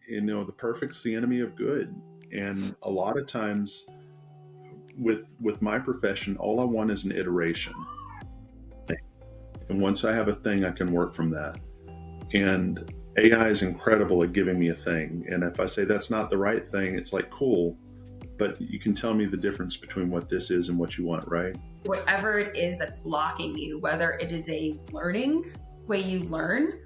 the perfect's the enemy of good. And a lot of times with my profession, all I want is an iteration. And once I have a thing, I can work from that. And AI is incredible at giving me a thing. And if I say that's not the right thing, it's like, cool, but you can tell me the difference between what this is and what you want, right? Whatever it is that's blocking you, whether it is a learning way you learn,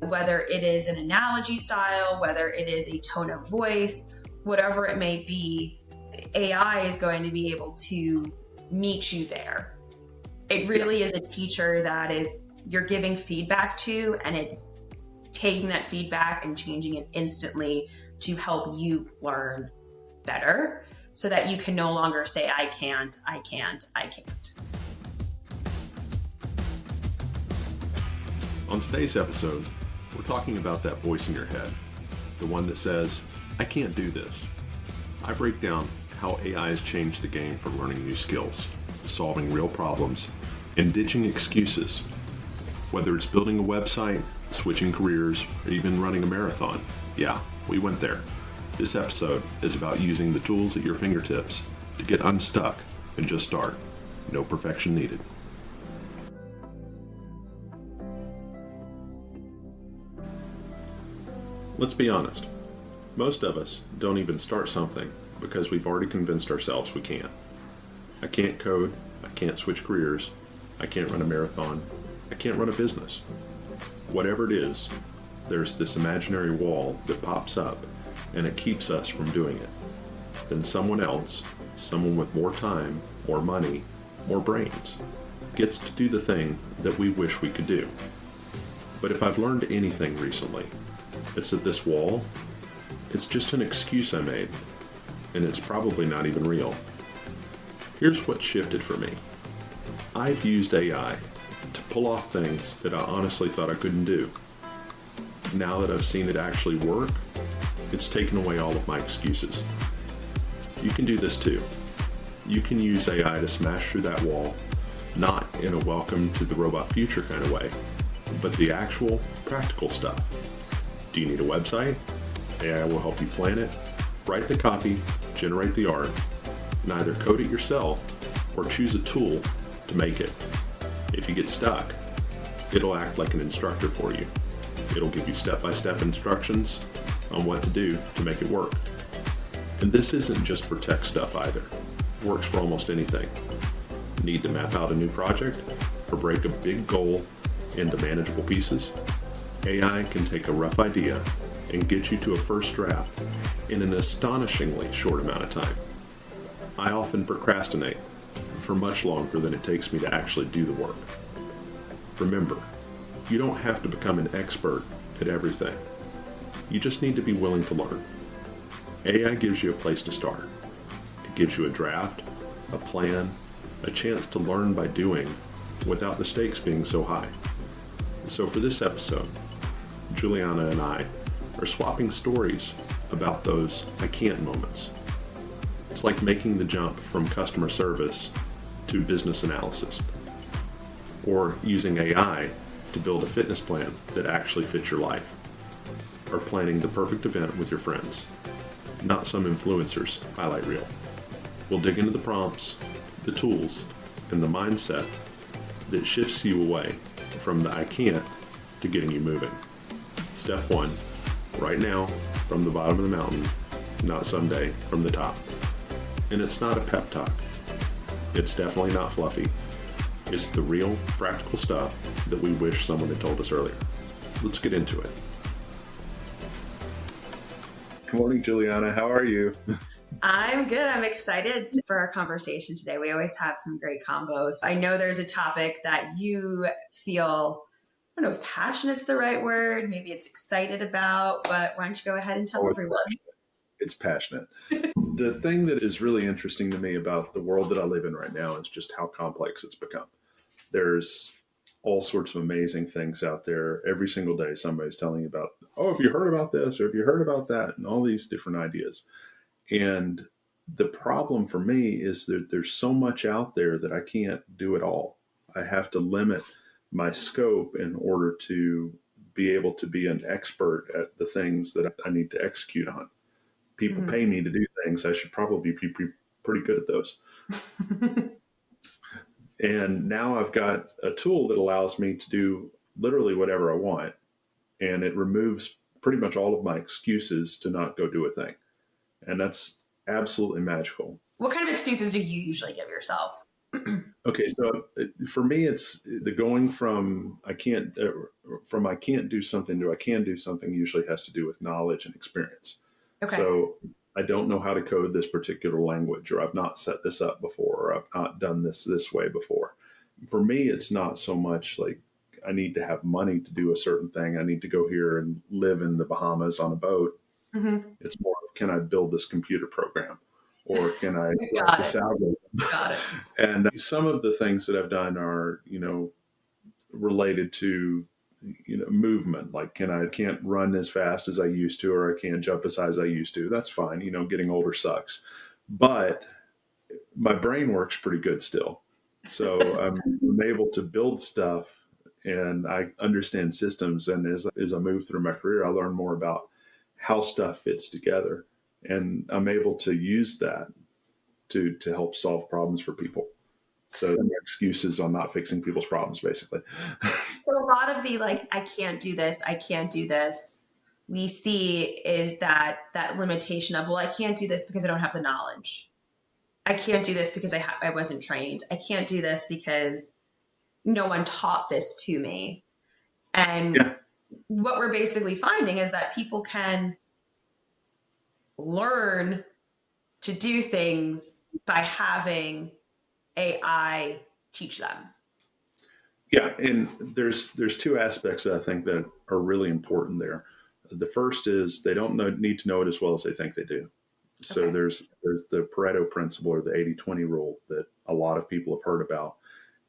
whether it is an analogy style, whether it is a tone of voice, whatever it may be, AI is going to be able to meet you there. It really is a teacher that is you're giving feedback to, and it's taking that feedback and changing it instantly to help you learn better so that you can no longer say, I can't. On today's episode, we're talking about that voice in your head, the one that says, I can't do this. I break down how AI has changed the game for learning new skills, solving real problems, and ditching excuses. Whether it's building a website, switching careers, or even running a marathon. Yeah, we went there. This episode is about using the tools at your fingertips to get unstuck and just start. No perfection needed. Let's be honest. Most of us don't even start something because we've already convinced ourselves we can't. I can't code. I can't switch careers. I can't run a marathon. I can't run a business. Whatever it is, there's this imaginary wall that pops up and it keeps us from doing it. Then someone else, someone with more time, more money, more brains, gets to do the thing that we wish we could do. But if I've learned anything recently, it's that this wall, it's just an excuse I made, and it's probably not even real. Here's what shifted for me. I've used AI to pull off things that I honestly thought I couldn't do. Now that I've seen it actually work, it's taken away all of my excuses. You can do this too. You can use AI to smash through that wall, not in a welcome to the robot future kind of way, but the actual practical stuff. Do you need a website? AI will help you plan it, write the copy, generate the art, and either code it yourself or choose a tool to make it. If you get stuck, it'll act like an instructor for you. It'll give you step-by-step instructions on what to do to make it work. And this isn't just for tech stuff either. It works for almost anything. Need to map out a new project or break a big goal into manageable pieces? AI can take a rough idea and get you to a first draft in an astonishingly short amount of time. I often procrastinate for much longer than it takes me to actually do the work. Remember, you don't have to become an expert at everything. You just need to be willing to learn. AI gives you a place to start. It gives you a draft, a plan, a chance to learn by doing without the stakes being so high. So for this episode, Julianna and I are swapping stories about those I can't moments. It's like making the jump from customer service to business analysis, or using AI to build a fitness plan that actually fits your life, or planning the perfect event with your friends, not some influencer's highlight reel. We'll dig into the prompts, the tools, and the mindset that shifts you away from the I can't to getting you moving. Step 1, right now, from the bottom of the mountain, not someday from the top. And it's not a pep talk. It's definitely not fluffy. It's the real, practical stuff that we wish someone had told us earlier. Let's get into it. Good morning, Julianna. How are you? I'm good. I'm excited for our conversation today. We always have some great combos. I know there's a topic that you feel, I don't know if passionate's the right word, maybe it's excited about, but why don't you go ahead and tell everyone? It's passionate. The thing that is really interesting to me about the world that I live in right now is just how complex it's become. There's all sorts of amazing things out there. Every single day, somebody's telling you about, oh, have you heard about this? Or have you heard about that? And all these different ideas. And the problem for me is that there's so much out there that I can't do it all. I have to limit my scope in order to be able to be an expert at the things that I need to execute on. People pay me to do things. I should probably be pretty good at those. And now I've got a tool that allows me to do literally whatever I want. And it removes pretty much all of my excuses to not go do a thing. And that's absolutely magical. What kind of excuses do you usually give yourself? Okay, so for me, it's the going from I can't do something to I can do something usually has to do with knowledge and experience. Okay. So I don't know how to code this particular language, or I've not set this up before, or I've not done this way before. For me, it's not so much like I need to have money to do a certain thing. I need to go here and live in the Bahamas on a boat. It's more, can I build this computer program? Or can I write this algorithm? Got it. And some of the things that I've done are, related to, movement. Like, can't run as fast as I used to, or I can't jump as high as I used to. That's fine. Getting older sucks. But my brain works pretty good still. So I'm able to build stuff, and I understand systems. And as I move through my career, I learn more about how stuff fits together. And I'm able to use that to help solve problems for people. So no excuses on not fixing people's problems, basically. So a lot of the I can't do this, we see is that limitation of, well, I can't do this because I don't have the knowledge. I can't do this because I wasn't trained. I can't do this because no one taught this to me. And what we're basically finding is that people can learn to do things by having AI teach them. Yeah, and there's two aspects that I think that are really important there. The first is they don't need to know it as well as they think they do. So there's the Pareto principle, or the 80-20 rule, that a lot of people have heard about.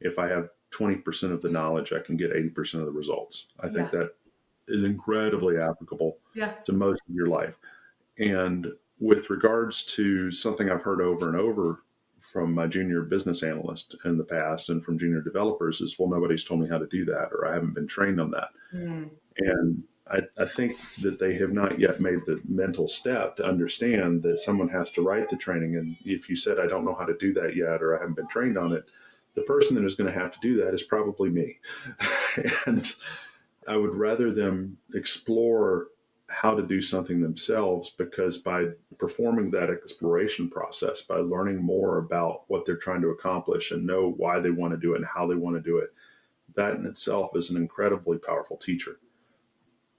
If I have 20% of the knowledge, I can get 80% of the results. I think that is incredibly applicable to most of your life. And with regards to something I've heard over and over from my junior business analyst in the past and from junior developers is, well, nobody's told me how to do that, or I haven't been trained on that. And I think that they have not yet made the mental step to understand that someone has to write the training. And if you said, I don't know how to do that yet, or I haven't been trained on it, the person that is going to have to do that is probably me. And I would rather them explore how to do something themselves, because by performing that exploration process, by learning more about what they're trying to accomplish and know why they want to do it and how they want to do it, that in itself is an incredibly powerful teacher.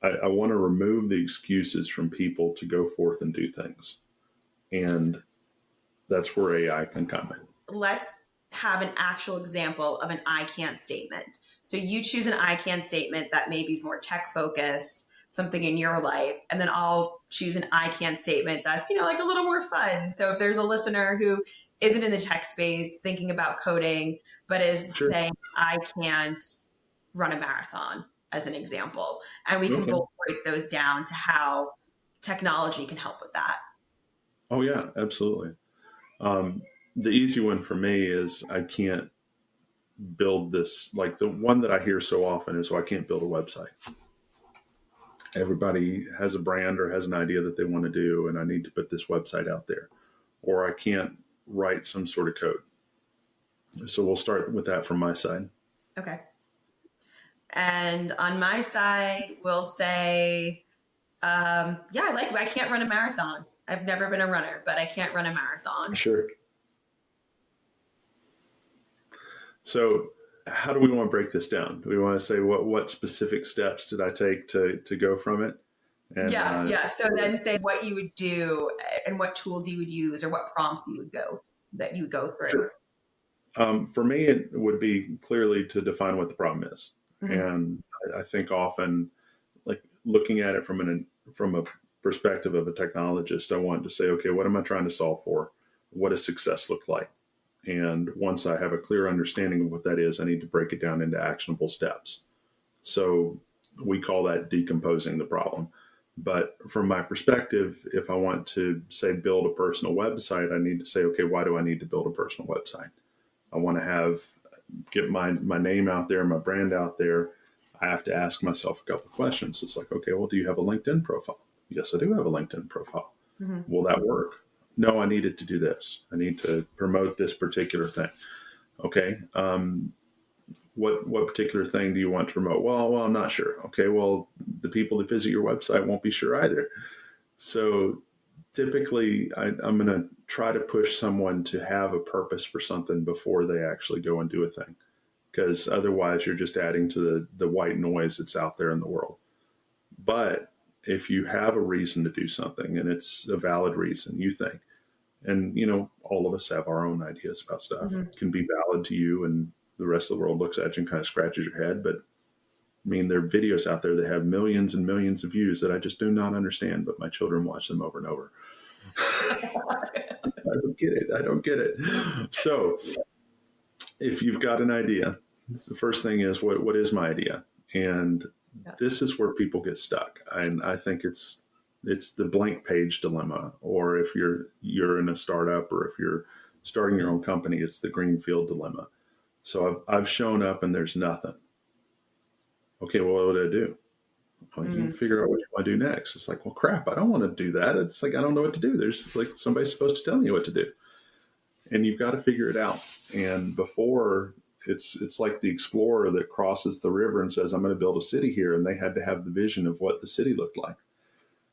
I want to remove the excuses from people to go forth and do things. And that's where AI can come in. Let's have an actual example of an I can't statement. So you choose an I can't statement that maybe is more tech focused, something in your life, and then I'll choose an I can't statement that's, a little more fun. So if there's a listener who isn't in the tech space thinking about coding, but is saying, I can't run a marathon, as an example, and we can both break those down to how technology can help with that. Oh yeah, absolutely. The easy one for me is I can't build this. Like the one that I hear so often is, I can't build a website. Everybody has a brand or has an idea that they want to do, and I need to put this website out there. Or I can't write some sort of code. So we'll start with that from my side. Okay. And on my side, we'll say, I can't run a marathon. I've never been a runner, but I can't run a marathon. Sure. So how do we want to break this down? Do we want to say what specific steps did I take to go from it? And, So then say what you would do and what tools you would use, or what prompts you would go through. Sure. For me, it would be clearly to define what the problem is. And I think often, like looking at it from a perspective of a technologist, I want to say, okay, what am I trying to solve for? What does success look like? And once I have a clear understanding of what that is, I need to break it down into actionable steps. So we call that decomposing the problem. But from my perspective, if I want to say build a personal website, I need to say, okay, why do I need to build a personal website? I want to get my name out there, my brand out there. I have to ask myself a couple of questions. It's like, okay, well, do you have a LinkedIn profile? Yes, I do have a LinkedIn profile. Mm-hmm. Will that work? No, I needed to do this. I need to promote this particular thing. Okay. What particular thing do you want to promote? Well, I'm not sure. Okay. Well, the people that visit your website won't be sure either. So typically I'm going to try to push someone to have a purpose for something before they actually go and do a thing. Because otherwise you're just adding to the white noise that's out there in the world. But if you have a reason to do something and it's a valid reason, you think, and all of us have our own ideas about stuff, Mm-hmm. it can be valid to you, and the rest of the world looks at you and kind of scratches your head. But I mean, there are videos out there that have millions and millions of views that I just do not understand, but my children watch them over and over. I don't get it. I don't get it. So if you've got an idea, the first thing is, what is my idea? And this is where people get stuck. And I think it's the blank page dilemma, or if you're in a startup, or if you're starting your own company, it's the greenfield dilemma. So I've shown up and there's nothing. Okay, well, what would I do? Well, you figure out what you want to do next. It's like, well, crap, I don't want to do that. It's like, I don't know what to do. There's like somebody's supposed to tell me what to do. And you've got to figure it out. And before, it's like the explorer that crosses the river and says, I'm going to build a city here. And they had to have the vision of what the city looked like.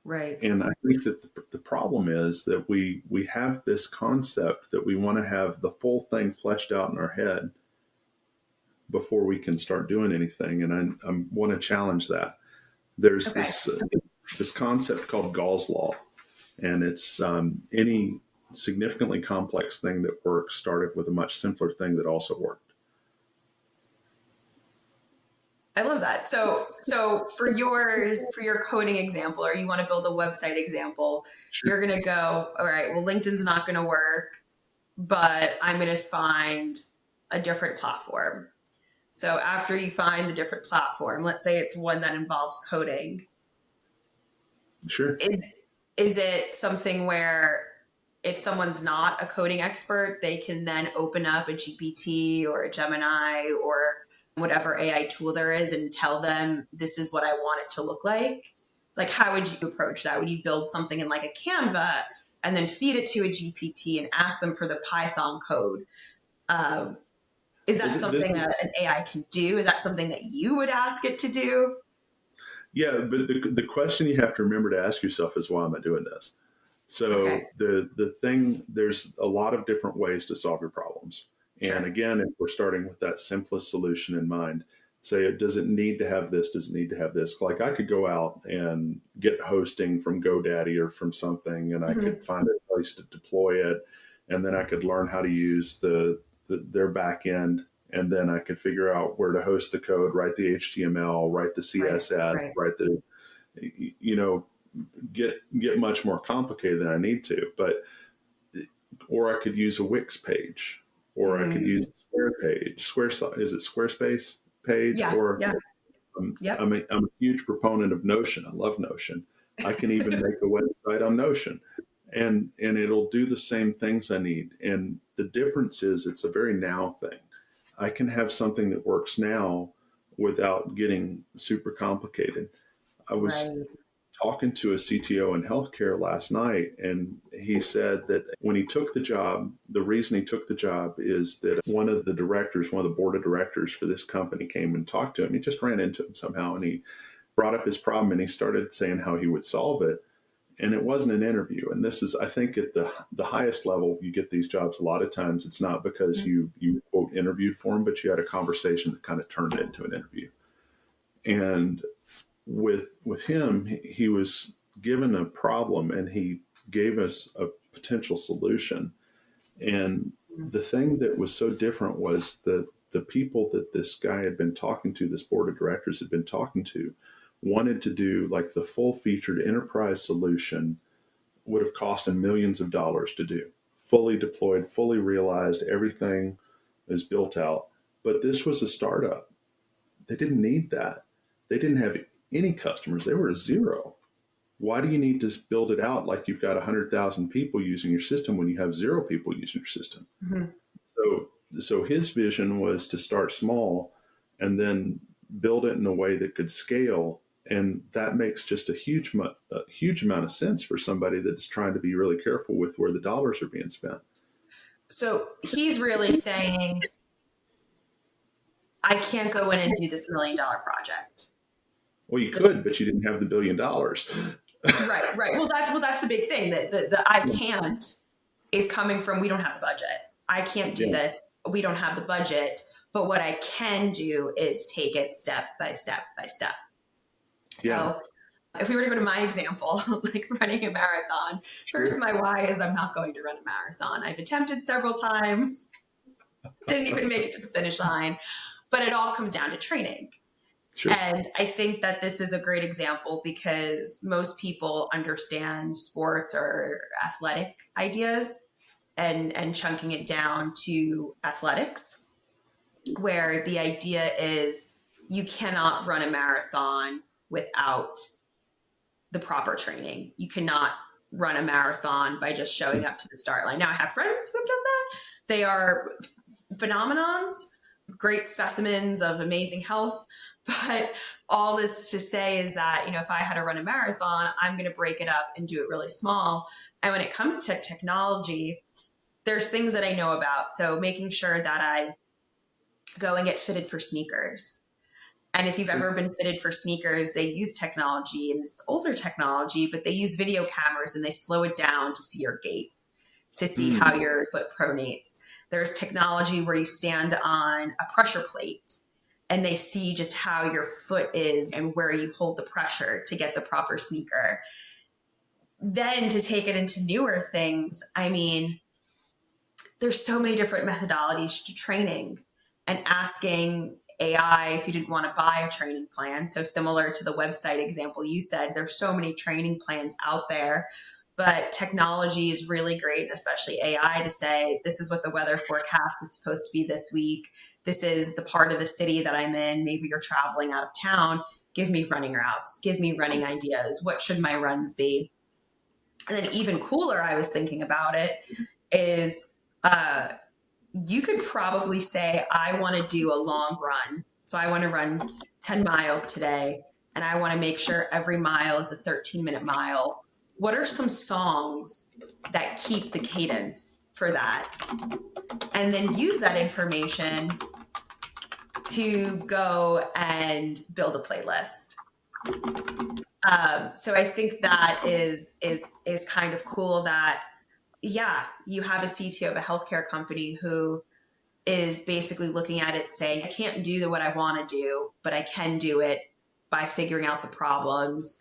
Right. And I think that the problem is that we have this concept that we want to have the full thing fleshed out in our head before we can start doing anything. And I want to challenge that. There's this concept called Gall's law, and it's any significantly complex thing that works started with a much simpler thing that also worked. I love that. So for your coding example, or you want to build a website example, sure, you're going to go, all right, well, LinkedIn's not going to work, but I'm going to find a different platform. So after you find the different platform, let's say it's one that involves coding. Sure. Is it something where if someone's not a coding expert, they can then open up a GPT or a Gemini or whatever AI tool there is and tell them, this is what I want it to look like? Like, how would you approach that? Would you build something in like a Canva and then feed it to a GPT and ask them for the Python code? Is that something that an AI can do? Is that something that you would ask it to do? Yeah, but the question you have to remember to ask yourself is, why am I doing this? So the thing, there's a lot of different ways to solve your problems. Sure. And again, if we're starting with that simplest solution in mind, say, does it need to have this? Does it need to have this? Like, I could go out and get hosting from GoDaddy or from something, and I could find a place to deploy it. And then I could learn how to use their back end. And then I could figure out where to host the code, write the HTML, write the CSS, write the, get much more complicated than I need to. But, or I could use a Wix page, or I could use a Square page. Is it Squarespace page? Yeah. Or yeah. I'm a huge proponent of Notion. I love Notion. I can even make a website on Notion, and it'll do the same things I need. And the difference is, it's a very now thing. I can have something that works now without getting super complicated. I was talking to a CTO in healthcare last night, and he said that when he took the job, the reason he took the job is that one of the board of directors for this company came and talked to him. He just ran into him somehow, and he brought up his problem, and he started saying how he would solve it. And it wasn't an interview. And this is, I think, at the highest level, you get these jobs, a lot of times it's not because you quote interviewed for them, but you had a conversation that kind of turned it into an interview. And with him, he was given a problem and he gave us a potential solution. And the thing that was so different was that the people that this guy had been talking to, this board of directors had been talking to, wanted to do like the full featured enterprise solution. Would have cost him millions of dollars to do, fully deployed, fully realized, everything is built out. But this was a startup. They didn't need that. They didn't have any customers. They were zero. Why do you need to build it out like you've got 100,000 people using your system when you have zero people using your system? So his vision was to start small and then build it in a way that could scale. And that makes just a huge amount of sense for somebody that's trying to be really careful with where the dollars are being spent. So he's really saying, I can't go in and do this $1 million project. Well, you could, but you didn't have the $1 billion. Right. Well, that's the big thing. The I can't is coming from, we don't have the budget. I can't do this. We don't have the budget. But what I can do is take it step by step by step. So if we were to go to my example, like running a marathon, first, my why is I'm not going to run a marathon. I've attempted several times, didn't even make it to the finish line, but it all comes down to training. Sure. And I think that this is a great example because most people understand sports or athletic ideas and chunking it down to athletics, where the idea is you cannot run a marathon without the proper training. You cannot run a marathon by just showing up to the start line. Now, I have friends who have done that. They are phenomenons, great specimens of amazing health. But all this to say is that, if I had to run a marathon, I'm going to break it up and do it really small. And when it comes to technology, there's things that I know about. So making sure that I go and get fitted for sneakers. And if you've ever been fitted for sneakers, they use technology, and it's older technology, but they use video cameras and they slow it down to see your gait, to see how your foot pronates. There's technology where you stand on a pressure plate and they see just how your foot is and where you hold the pressure to get the proper sneaker. Then to take it into newer things, there's so many different methodologies to training, and asking AI if you didn't want to buy a training plan. So similar to the website example you said, there's so many training plans out there, but technology is really great, especially AI, to say, this is what the weather forecast is supposed to be this week. This is the part of the city that I'm in. Maybe you're traveling out of town. Give me running routes. Give me running ideas. What should my runs be? And then even cooler, I was thinking about it, is you could probably say, I want to do a long run. So I want to run 10 miles today, and I want to make sure every mile is a 13-minute mile. What are some songs that keep the cadence for that? And then use that information to go and build a playlist. So I think that is kind of cool that, you have a CTO of a healthcare company who is basically looking at it saying, I can't do what I want to do, but I can do it by figuring out the problems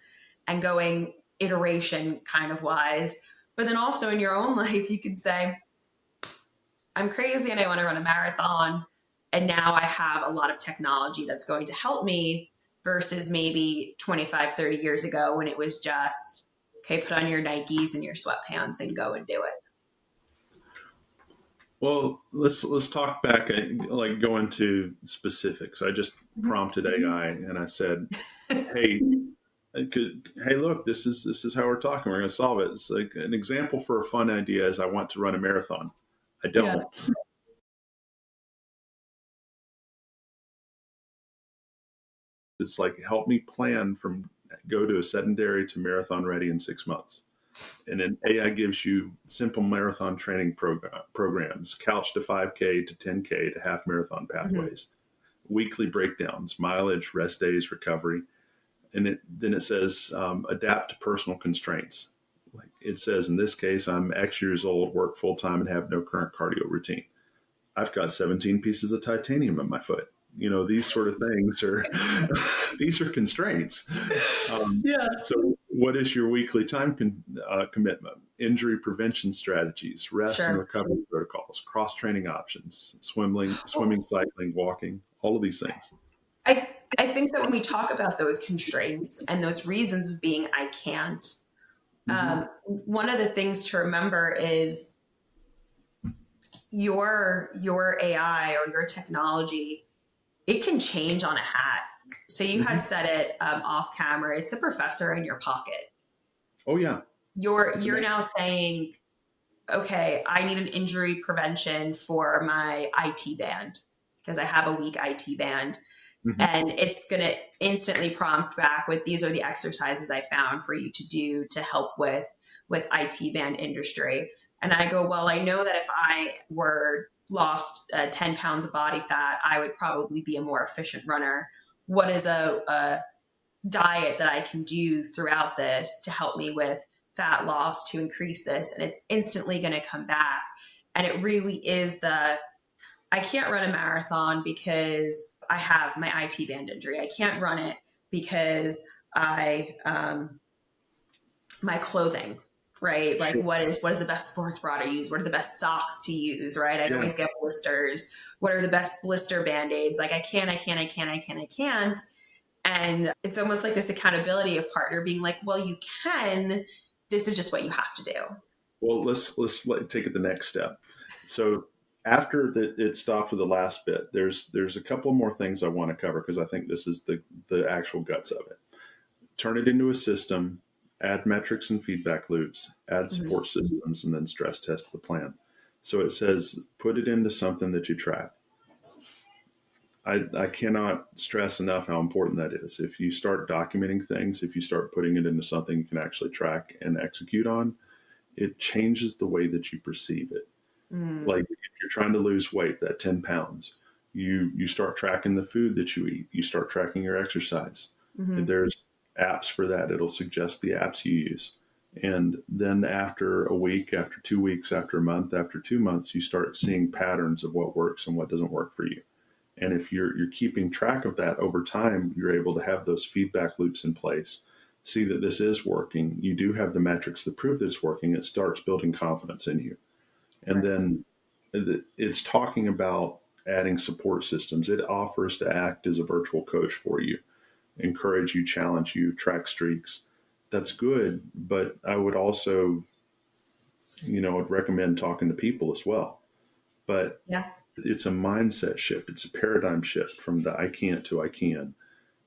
and going iteration kind of wise. But then also in your own life, you can say, I'm crazy and I want to run a marathon. And now I have a lot of technology that's going to help me, versus maybe 25, 30 years ago when it was just, okay, put on your Nikes and your sweatpants and go and do it. Well, let's talk back and go into specifics. I just prompted AI and I said, hey, look, this is how we're talking. We're going to solve it. It's like an example for a fun idea is I want to run a marathon. I don't. Yeah. It's like, help me plan from go to a sedentary to marathon ready in 6 months. And then AI gives you simple marathon training programs, couch to 5K to 10K to half marathon pathways, weekly breakdowns, mileage, rest days, recovery. And then it says, adapt to personal constraints. Like it says, in this case, I'm X years old, work full time, and have no current cardio routine. I've got 17 pieces of titanium in my foot. These sort of things are, these are constraints. So what is your weekly time commitment? Injury prevention strategies, rest and recovery protocols, cross-training options, swimming, cycling, walking, all of these things. I think that when we talk about those constraints and those reasons of being I can't, one of the things to remember is your AI or your technology, it can change on a hat. So you had said it off camera. It's a professor in your pocket. Oh yeah. You're now saying, okay, I need an injury prevention for my IT band because I have a weak IT band. Mhm. And it's going to instantly prompt back with, these are the exercises I found for you to do to help with IT band industry. And I go, well, I know that if I were lost 10 pounds of body fat, I would probably be a more efficient runner. What is a diet that I can do throughout this to help me with fat loss to increase this? And it's instantly going to come back. And it really is I can't run a marathon because I have my IT band injury. I can't run it because my clothing, right? Like Sure. what is the best sports bra to use? What are the best socks to use, right? I Yeah. always get blisters. What are the best blister band-aids? Like I can't. And it's almost like this accountability of partner being like, well, you can, this is just what you have to do. Well, take it the next step. So after it stopped with the last bit, there's a couple more things I want to cover because I think this is the actual guts of it. Turn it into a system, add metrics and feedback loops, add Mm-hmm. support systems, and then stress test the plan. So it says put it into something that you track. I cannot stress enough how important that is. If you start documenting things, if you start putting it into something you can actually track and execute on, it changes the way that you perceive it. Mm, Like if you're trying to lose weight, that 10 pounds, you start tracking the food that you eat. You start tracking your exercise. mm-hmm. There's apps for that. It'll suggest the apps you use. And then after a week, after 2 weeks, after a month, after 2 months, you start seeing patterns of what works and what doesn't work for you. And if you're keeping track of that over time, you're able to have those feedback loops in place, see that this is working. You do have the metrics that prove that it's working. It starts building confidence in you. And Right. then it's talking about adding support systems. It offers to act as a virtual coach for you, encourage you, challenge you, track streaks. That's good. But I would also, I'd recommend talking to people as well. But Yeah. it's a mindset shift. It's a paradigm shift from the I can't to I can.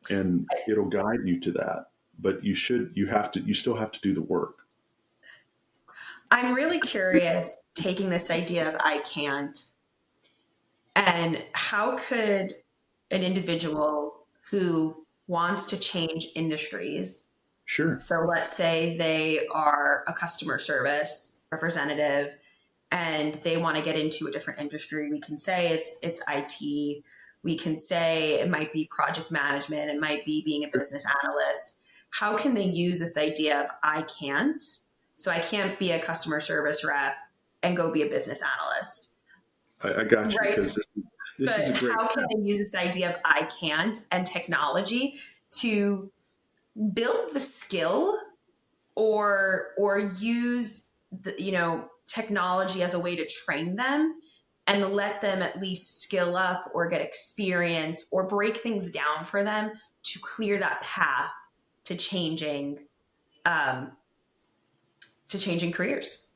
And it'll guide you to that. But you still have to do the work. I'm really curious taking this idea of I can't, and how could an individual who wants to change industries, Sure. so let's say they are a customer service representative and they want to get into a different industry. We can say it's IT. We can say it might be project management. It might be being a business analyst. How can they use this idea of I can't? So I can't be a customer service rep and go be a business analyst, I got you right? because this is But a great. how can they use this idea of I can't and technology to build the skill or use technology as a way to train them and let them at least skill up or get experience or break things down for them to clear that path to changing um, careers.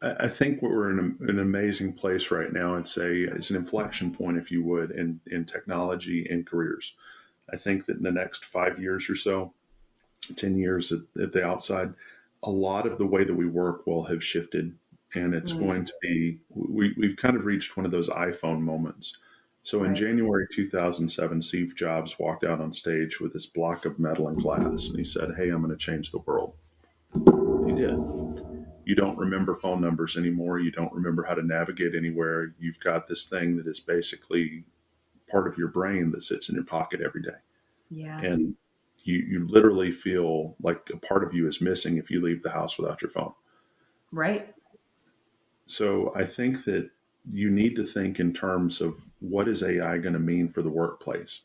I think we're in an amazing place right now. It's an inflection point, if you would, in technology and careers. I think that in the next 5 years or so, 10 years at the outside, a lot of the way that we work will have shifted. And it's Mm, going to be, we've kind of reached one of those iPhone moments. So in right. January 2007, Steve Jobs walked out on stage with this block of metal and glass, and he said, "Hey, I'm going to change the world." He did. You don't remember phone numbers anymore. You don't remember how to navigate anywhere. You've got this thing that is basically part of your brain that sits in your pocket every day. Yeah. And you literally feel like a part of you is missing if you leave the house without your phone. Right. So I think that you need to think in terms of what is AI going to mean for the workplace.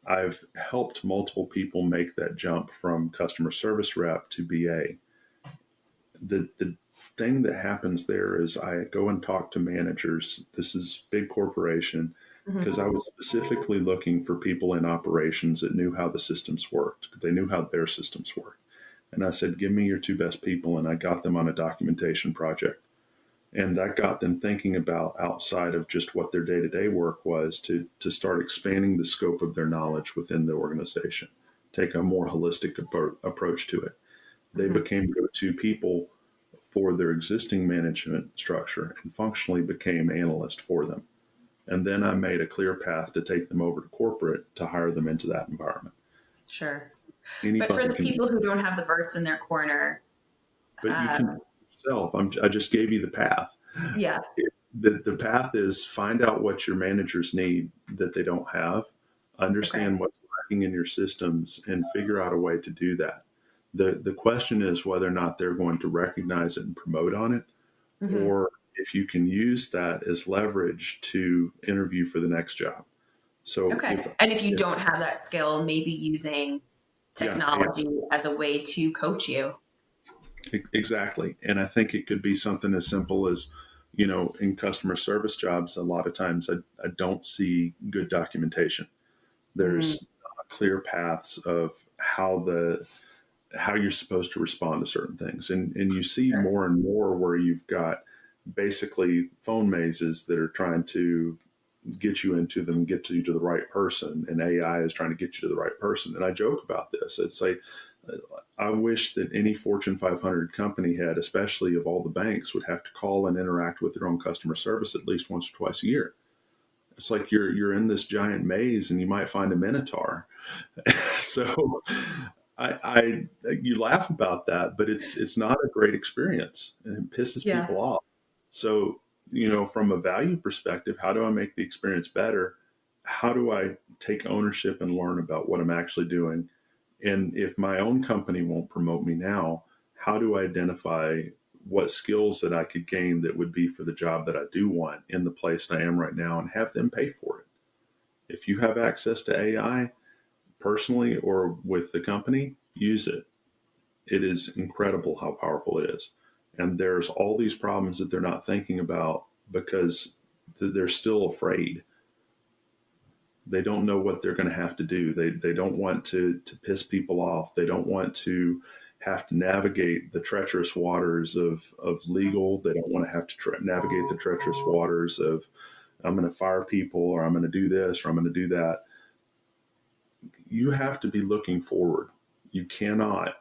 I've helped multiple people make that jump from customer service rep to BA. The thing that happens there is I go and talk to managers. This is big corporation because I Mm-hmm. was specifically looking for people in operations that knew how the systems worked. They knew how their systems worked. And I said, give me your two best people. And I got them on a documentation project. And that got them thinking about outside of just what their day-to-day work was to start expanding the scope of their knowledge within the organization, take a more holistic approach to it. They Mm-hmm. became go-to people for their existing management structure and functionally became analyst for them. And then I made a clear path to take them over to corporate to hire them into that environment. Sure. But for Anybody the can do people it, who don't have the Berts in their corner, but you can do uh, it yourself. I just gave you the path. yeah. The path is find out what your managers need that they don't have, Okay. understand what's lacking in your systems, and figure out a way to do that. The question is whether or not they're going to recognize it and promote on it, Hmm. or if you can use that as leverage to interview for the next job. So Okay. And if you if don't have that skill, maybe using yeah, technology as a way to coach you. exactly. And I think it could be something as simple as, in customer service jobs, a lot of times I don't see good documentation. Mm, There's clear paths of how you're supposed to respond to certain things. And you see sure. more and more where you've got basically phone mazes that are trying to get you into them, get you to the right person, and AI is trying to get you to the right person. And I joke about this. It's like I wish that any Fortune 500 company head, especially of all the banks, would have to call and interact with their own customer service at least once or twice a year. It's like you're in this giant maze and you might find a minotaur. So I you laugh about that, but it's not a great experience and it pisses Yeah. people off. So, from a value perspective, how do I make the experience better? How do I take ownership and learn about what I'm actually doing? And if my own company won't promote me now, how do I identify what skills that I could gain that would be for the job that I do want in the place I am right now and have them pay for it? If you have access to AI personally or with the company, use it. It is incredible how powerful it is. And there's all these problems that they're not thinking about because they're still afraid. They don't know what they're going to have to do. They don't want to piss people off. They don't want to have to navigate the treacherous waters of legal. They don't want to have to navigate the treacherous waters of I'm going to fire people or I'm going to do this or I'm going to do that. You have to be looking forward. You cannot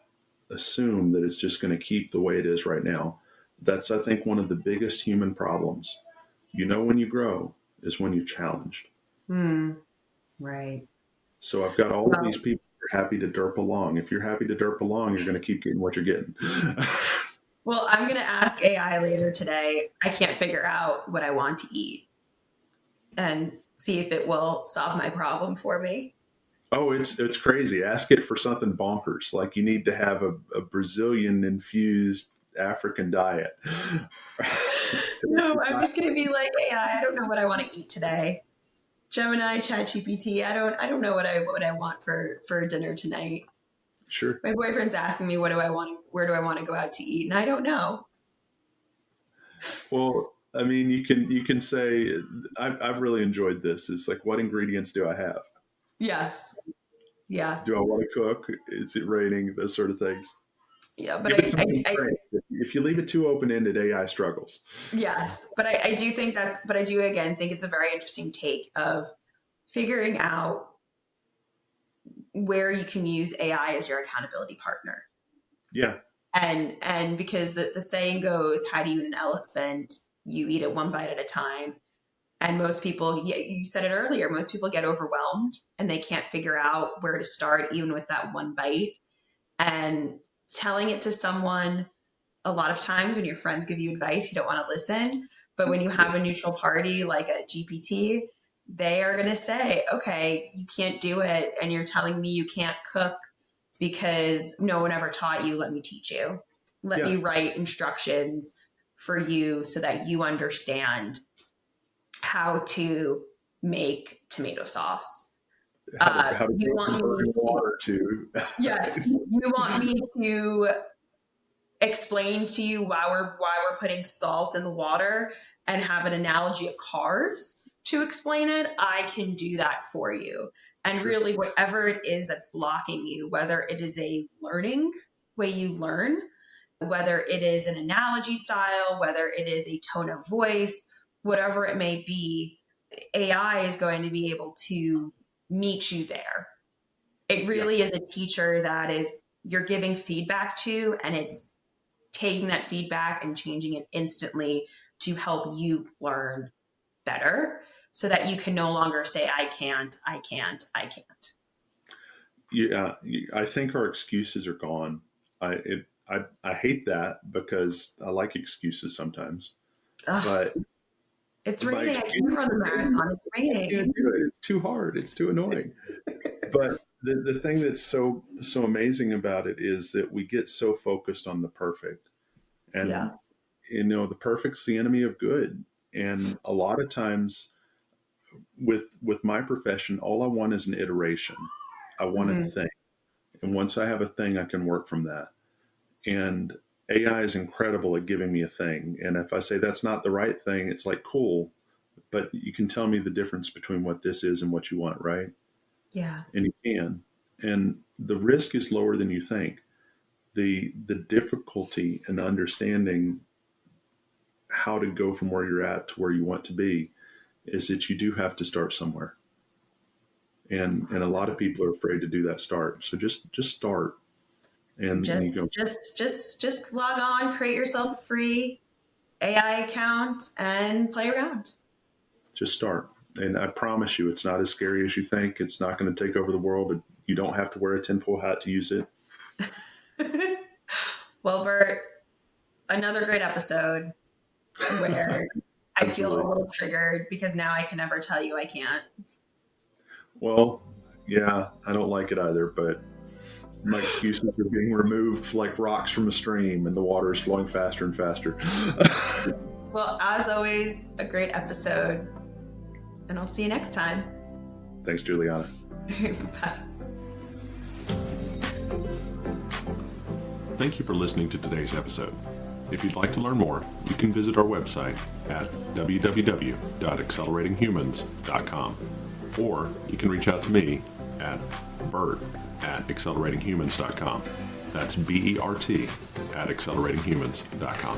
assume that it's just going to keep the way it is right now. That's, I think, one of the biggest human problems. When you grow is when you're challenged. Mm, right. So I've got all of Well, these people who are happy to derp along. If you're happy to derp along, you're going to keep getting what you're getting. well, I'm going to ask AI later today. I can't figure out what I want to eat and see if it will solve my problem for me. Oh, it's crazy. Ask it for something bonkers. Like you need to have a Brazilian infused African diet. No, I'm just going to be like AI. I don't know what I want to eat today. Gemini, ChatGPT. I don't know what I want for dinner tonight. Sure. My boyfriend's asking me where do I want to go out to eat, and I don't know. Well, I mean, you can say I've really enjoyed this. It's like, what ingredients do I have? Yes. Yeah. Do I want to cook? Is it raining? Those sort of things. Yeah. But Give it some constraints. If you leave it too open ended, AI struggles. yes, but I do think but I do again think it's a very interesting take of figuring out where you can use AI as your accountability partner. Yeah, And because the saying goes, how do you eat an elephant? You eat it one bite at a time. And most people, you said it earlier, most people get overwhelmed and they can't figure out where to start, even with that one bite. And telling it to someone, a lot of times when your friends give you advice, you don't want to listen. But when you have a neutral party like a GPT, they are going to say, okay, you can't do it. And you're telling me you can't cook because no one ever taught you. Let me teach you. Let yeah. me write instructions for you so that you understand how to make tomato sauce. How to You go from want me burning to, water to yes, you want me to explain to you why we're putting salt in the water and have an analogy of cars to explain it. I can do that for you. And sure. really, whatever it is that's blocking you, whether it is a learning way you learn, whether it is an analogy style, whether it is a tone of voice, whatever it may be, AI is going to be able to meet you there. It Yeah, really is a teacher that is you're giving feedback to, and it's taking that feedback and changing it instantly to help you learn better. so that you can no longer say, I can't, I can't, I can't. Yeah, I think our excuses are gone. I hate that because I like excuses sometimes, Ugh, but it's my raining. I excuse, can't run the marathon. It's I can't raining. do it. It's too hard. It's too annoying. But the thing that's so amazing about it is that we get so focused on the perfect, and Yeah. the perfect's the enemy of good. And a lot of times with my profession, all I want is an iteration. I want a Hmm. thing, and once I have a thing, I can work from that. And AI is incredible at giving me a thing. And if I say that's not the right thing, it's like, cool, but you can tell me the difference between what this is and what you want, right? Yeah. And you can. And the risk is lower than you think. The difficulty in understanding how to go from where you're at to where you want to be is that you do have to start somewhere. And a lot of people are afraid to do that start. So just start and you go, Just log on, create yourself a free AI account and play around. just start. And I promise you, it's not as scary as you think. It's not going to take over the world. You don't have to wear a tinfoil hat to use it. Well, Bert, another great episode where I feel a Absolutely. little triggered because now I can never tell you I can't. Well, yeah, I don't like it either, but my excuses are being removed like rocks from a stream and the water is flowing faster and faster. Well, as always, a great episode, and I'll see you next time. Thanks, Juliana. Bye. Thank you for listening to today's episode. If you'd like to learn more, you can visit our website at www.acceleratinghumans.com, or you can reach out to me at bert@acceleratinghumans.com. That's BERT at acceleratinghumans.com.